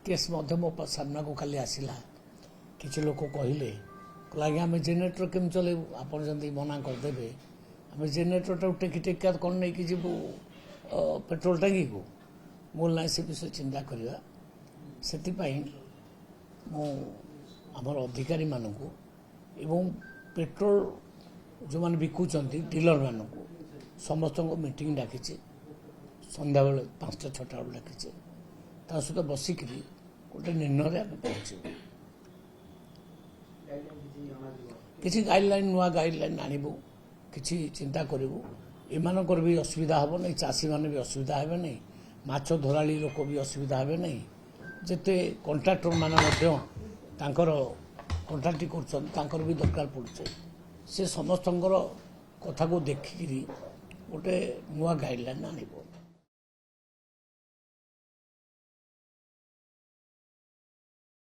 Case मो सामना को खाली आसला किसी लोग कहले आज्ञा आम जेनेटर केम चलू आप मना करदे आम जेनेटर टाक टेकी टेका कौन नहीं कि जीवु पेट्रोल टांगी को मूल ना से विषय चिंता करवा से आमर अधिकारी मानू एवं पेट्रोल जो मैंने बिकुंट डीलर मानक समस्त मीटिंग डाकी संध्या बेले 5टा 6टा बेल डाकी सहित बसिक गोटे निर्णय आम पहुँचू किसी गाइडलाइन नुआ गाइडलाइन आणबू कि चिंता करूँ एमानकर भी असुविधा हे नहीं चाषी मैंने भी असुविधा हे नहीं माछ धराली लोक भी असुविधा हे नहीं जिते कंट्राक्टर मान कंट्राक्ट कर भी दरकार पड़े से समस्त कथा को देखिकी गोटे नुआ गाइडलाइन आणबू।